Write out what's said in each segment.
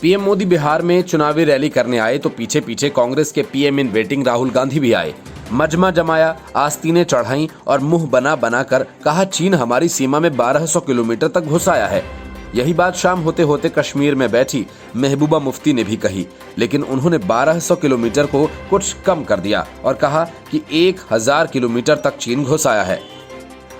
PM Modi Bihar में चुनावी rally करने आए तो पीछे पीछे कांग्रेस के PM in waiting Rahul Gandhi भी आए। मजमा जमाया, आस्तीनें चढ़ाई और मुंह बना बनाकर कहा चीन हमारी सीमा में 1200 किलोमीटर तक घुस आया है। यही बात शाम होते होते कश्मीर में बैठी महबूबा मुफ्ती ने भी कही, लेकिन उन्होंने 1200 किलोमीटर को कुछ कम कर दिया और कहा कि 1000 किलोमीटर तक चीन घुस आया है।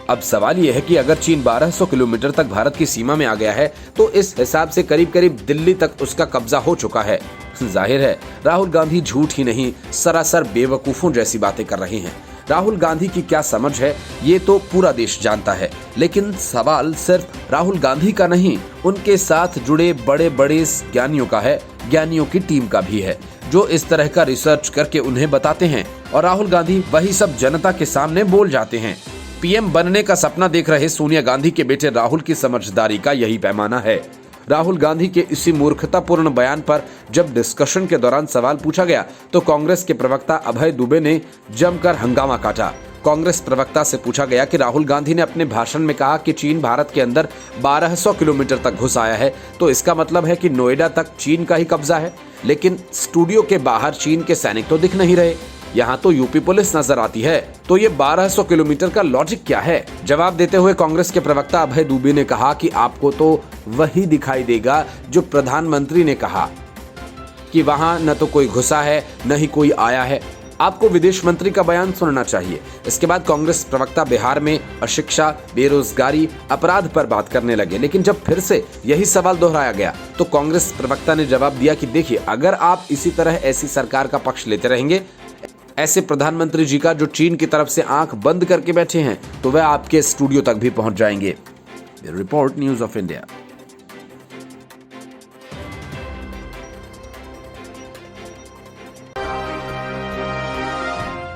अब सवाल यह है कि अगर चीन 1200 किलोमीटर तक भारत की सीमा में आ गया है तो इस हिसाब से करीब करीब दिल्ली तक उसका कब्जा हो चुका है। जाहिर है राहुल गांधी झूठ ही नहीं, सरासर बेवकूफों जैसी बातें कर रहे हैं। राहुल गांधी की क्या समझ है ये तो पूरा देश जानता है, लेकिन सवाल सिर्फ राहुल गांधी का नहीं, उनके साथ जुड़े बड़े बड़े ज्ञानियों का है, ज्ञानियों की टीम का भी है, जो इस तरह का रिसर्च करके उन्हें बताते हैं और राहुल गांधी वही सब जनता के सामने बोल जाते हैं। पीएम बनने का सपना देख रहे सोनिया गांधी के बेटे राहुल की समझदारी का यही पैमाना है। राहुल गांधी के इसी मूर्खतापूर्ण बयान पर जब डिस्कशन के दौरान सवाल पूछा गया तो कांग्रेस के प्रवक्ता अभय दुबे ने जमकर हंगामा काटा। कांग्रेस प्रवक्ता से पूछा गया कि राहुल गांधी ने अपने भाषण में कहा कि चीन भारत के अंदर 1200 किलोमीटर तक घुस आया है, तो इसका मतलब है कि नोएडा तक चीन का ही कब्जा है। लेकिन स्टूडियो के बाहर चीन के सैनिक तो दिख नहीं रहे, यहाँ तो यूपी पुलिस नजर आती है, तो ये 1200 किलोमीटर का लॉजिक क्या है? जवाब देते हुए कांग्रेस के प्रवक्ता अभय दुबे ने कहा कि आपको तो वही दिखाई देगा जो प्रधानमंत्री ने कहा कि वहां न तो कोई घुसा है न ही कोई आया है। आपको विदेश मंत्री का बयान सुनना चाहिए। इसके बाद कांग्रेस प्रवक्ता बिहार में अशिक्षा, बेरोजगारी, अपराध पर बात करने लगे, लेकिन जब फिर से यही सवाल दोहराया गया तो कांग्रेस प्रवक्ता ने जवाब दिया कि देखिए, अगर आप इसी तरह ऐसी सरकार का पक्ष लेते रहेंगे, ऐसे प्रधानमंत्री जी का जो चीन की तरफ से आंख बंद करके बैठे हैं, तो वह आपके स्टूडियो तक भी पहुंच जाएंगे। Report news of India.